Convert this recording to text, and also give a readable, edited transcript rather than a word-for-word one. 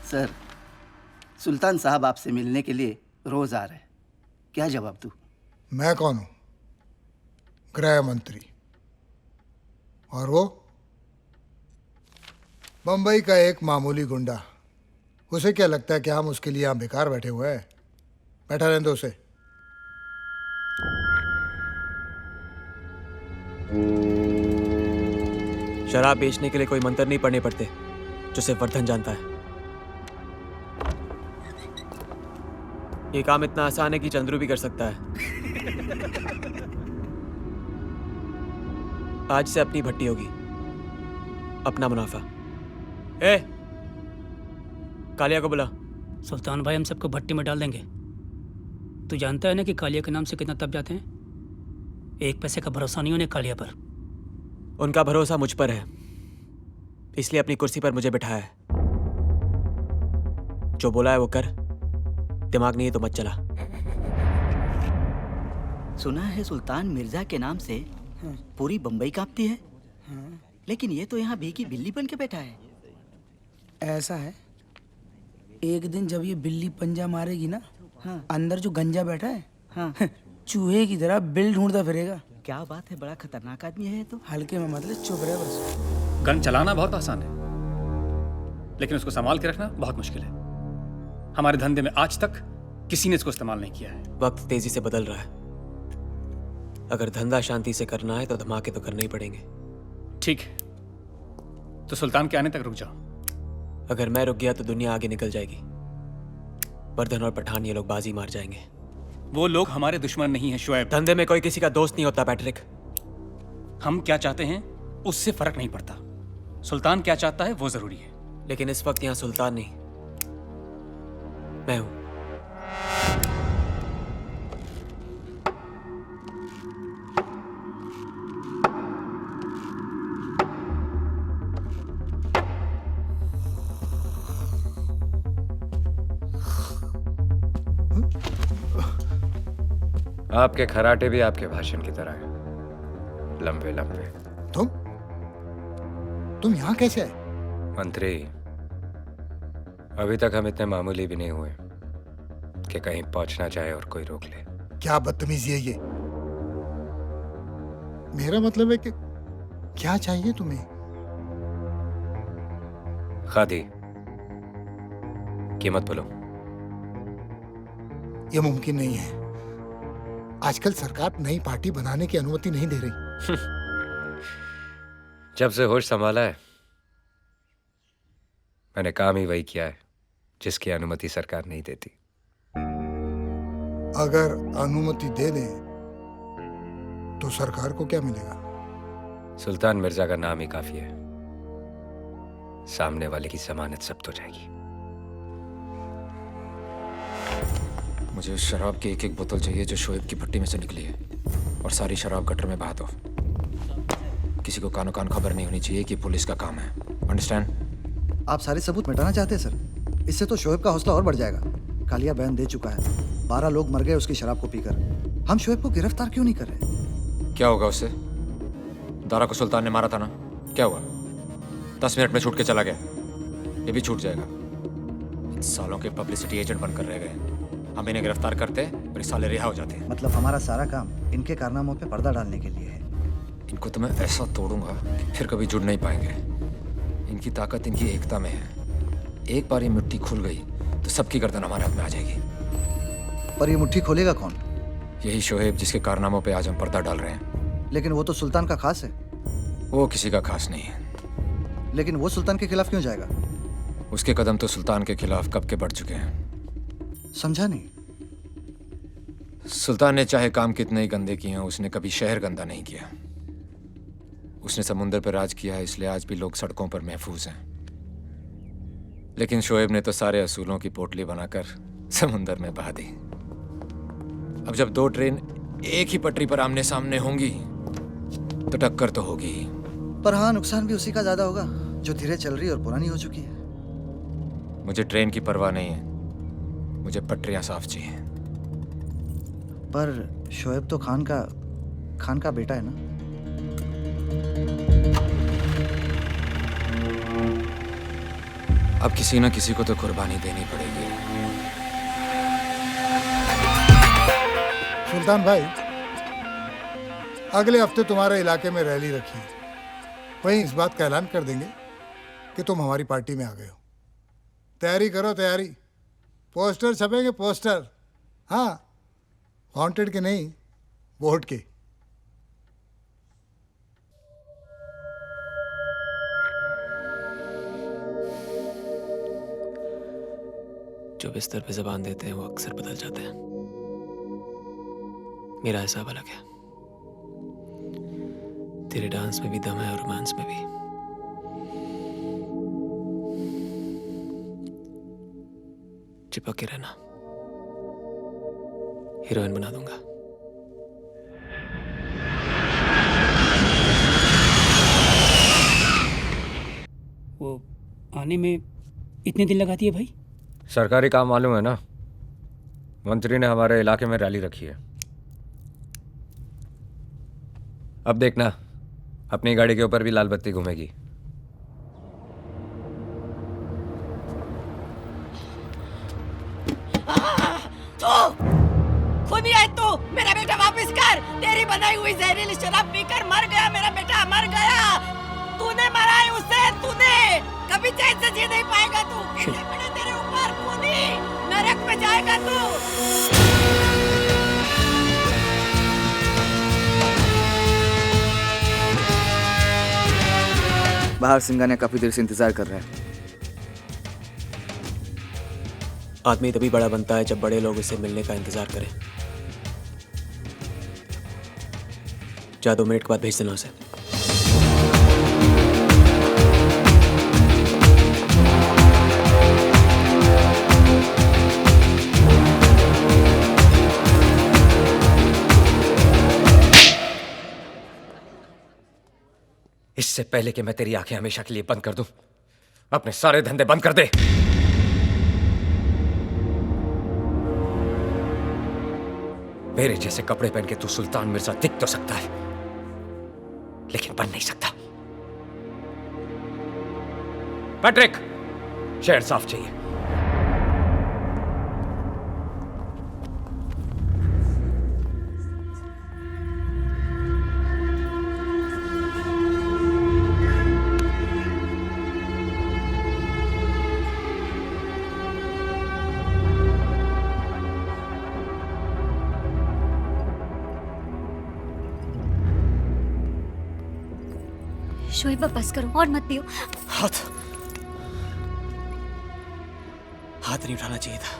Sir, सुल्तान साहब आपसे मिलने के लिए रोज आ रहे हैं। क्या जवाब दूं? मैं कौन हूं? गृह मंत्री। और वो बंबई का एक मामूली गुंडा। उसे क्या लगता है कि हम उसके लिए यहां बेकार बैठे हुए हैं? बैठा रहने दो उसे। शराब बेचने के लिए कोई मंत्र नहीं पढ़ने पड़ते, जो सिर्फ वर्धन जानता है। ये काम इतना आसान है कि चंद्रू भी कर सकता है। आज से अपनी भट्टी होगी, अपना मुनाफा। ए, कालिया को बुला। सुल्तान भाई, हम सबको भट्टी में डाल देंगे। तू जानता है ना कि कालिया के नाम से कितना तप जाते हैं। एक पैसे का भरोसा नहीं उन्हें कालिया पर। उनका भरोसा मुझ पर है, इसलिए अपनी कुर्सी पर मुझे बिठाया है। जो बोला है वो कर, दिमाग नहीं है तो मत चला। सुना है सुल्तान मिर्जा के नाम से पूरी बंबई कांपती है, लेकिन ये तो यहाँ भीगी बिल्ली बन के बैठा है। ऐसा है, एक दिन जब ये बिल्ली पंजा मारेगी ना, हाँ। अंदर जो गंजा बैठा है, हाँ। चूहे की तरह बिल ढूंढता फिरेगा। क्या बात है, बड़ा खतरनाक आदमी है ये तो। हल्के में मतलब चुप रहे बस। गन चलाना बहुत आसान है, लेकिन उसको संभाल के रखना बहुत मुश्किल है। हमारे धंधे में आज तक किसी ने इसको इस्तेमाल नहीं किया है। वक्त तेजी से बदल रहा है। अगर धंधा शांति से करना है तो धमाके तो करने ही पड़ेंगे। ठीक है, तो सुल्तान के आने तक रुक जाओ। अगर मैं रुक गया तो दुनिया आगे निकल जाएगी। वर्धन और पठान ये लोग बाजी मार जाएंगे। वो लोग हमारे दुश्मन नहीं हैं शुएब। धंधे में कोई किसी का दोस्त नहीं होता पैट्रिक। हम क्या चाहते हैं उससे फर्क नहीं पड़ता। सुल्तान क्या चाहता है वो जरूरी है। लेकिन इस वक्त यहाँ सुल्तान नहीं, मैं हूं। आपके खराटे भी आपके भाषण की तरह हैं, लंबे लंबे। तुम यहाँ कैसे आए? मंत्री, अभी तक हम इतने मामूली भी नहीं हुए कि कहीं पहुंचना चाहे और कोई रोक ले। क्या बदतमीजी है ये? मेरा मतलब है कि क्या चाहिए तुम्हें? खादी, कीमत बोलो। ये मुमकिन नहीं है। आजकल सरकार नई पार्टी बनाने की अनुमति नहीं दे रही। जब से होश संभाला है मैंने काम ही वही किया है जिसकी अनुमति सरकार नहीं देती। अगर अनुमति दे दें तो सरकार को क्या मिलेगा? सुल्तान मिर्जा का नाम ही काफी है। सामने वाले की जमानत जब्त हो जाएगी। मुझे उस शराब की एक एक बोतल चाहिए जो शोएब की भट्टी में से निकली है, और सारी शराब गटर में बहा दो। किसी को कानो कान खबर नहीं होनी चाहिए कि पुलिस का काम है। अंडरस्टैंड? आप सारे सबूत मिटाना चाहते हैं सर? इससे तो शोएब का हौसला और बढ़ जाएगा। कालिया बयान दे चुका है, 12 लोग मर गए उसकी शराब को पीकर। हम शोएब को गिरफ्तार क्यों नहीं कर रहे? क्या होगा उससे? दारा को सुल्तान ने मारा था ना, क्या हुआ? 10 मिनट में छूट के चला गया, ये भी छूट जाएगा। इन सालों के पब्लिसिटी एजेंट बनकर रह गए। हम इन्हें गिरफ्तार करते और इस साले रिहा हो जाते हैं। मतलब हमारा सारा काम इनके कारनामों पे पर्दा डालने के लिए है। इनको तो मैं ऐसा तोड़ूंगा कि फिर कभी जुड़ नहीं पाएंगे। इनकी ताकत इनकी एकता में है। एक बार ये मिट्टी खुल गई तो सबकी गर्दन हमारे हाथ में आ जाएगी। पर ये मुट्ठी खोलेगा कौन? यही शोएब जिसके कारनामों पे आज हम पर्दा डाल रहे हैं। लेकिन वो तो सुल्तान का खास है। वो किसी का खास नहीं है। लेकिन वो सुल्तान के खिलाफ क्यों जाएगा? उसके कदम तो सुल्तान के खिलाफ कब के बढ़ चुके हैं। समझा नहीं। सुल्तान ने चाहे काम कितने ही गंदे किए हैं, उसने कभी शहर गंदा नहीं किया। उसने समुंदर पर राज किया है, इसलिए आज भी लोग सड़कों पर महफूज हैं। लेकिन शोएब ने तो सारे असूलों की पोटली बनाकर समुंदर में बहा दी। अब जब 2 ट्रेन एक ही पटरी पर आमने सामने होंगी तो टक्कर तो होगी ही। पर हाँ, नुकसान भी उसी का ज्यादा होगा जो धीरे चल रही और पुरानी हो चुकी है। मुझे ट्रेन की परवाह नहीं है, मुझे पटरियां साफ चाहिए। पर शोएब तो खान का बेटा है ना? अब किसी न किसी को तो कुर्बानी देनी पड़ेगी। सुल्तान भाई, अगले हफ्ते तुम्हारे इलाके में रैली रखी है। वहीं इस बात का ऐलान कर देंगे कि तुम हमारी पार्टी में आ गए हो। तैयारी करो, तैयारी। पोस्टर छपेंगे, पोस्टर। हाँ, वांटेड के नहीं, वोट के। जो बिस्तर पे जबान देते हैं वो अक्सर बदल जाते हैं। मेरा हिसाब अलग है। तेरे डांस में भी दम है और रोमांस में भी। चिपक के रहना, हीरोइन बना दूंगा। वो आने में इतने दिन लगाती है भाई? सरकारी काम मालूम है ना, मंत्री ने हमारे इलाके में रैली रखी है। अब देखना, अपनी गाड़ी के ऊपर भी लाल बत्ती घूमेगी। खुद ही है तू। मेरा बेटा वापस कर। तेरी बनाई हुई जहरीली शराब पीकर मर गया मेरा बेटा, मर गया। तूने मारा है उसे, तूने। कभी चैन से जी नहीं पाएगा तू। इतने बड़े तेरे ऊपर खूनी, नरक में जाएगा तू। बाहर सिंगानिया काफी देर से इंतजार कर रहा है। आदमी तभी बड़ा बनता है जब बड़े लोग उससे मिलने का इंतजार करें। जा 2 मिनट के बाद भेज देना उसे। इससे पहले कि मैं तेरी आंखें हमेशा के लिए बंद कर दूं, अपने सारे धंधे बंद कर दे। मेरे जैसे कपड़े पहन के तू सुल्तान मिर्जा दिख तो सकता है, लेकिन बन नहीं सकता। पैट्रिक, शहर साफ चाहिए। शोएब बस करो और मत पियो। हाथ नहीं उठाना चाहिए था।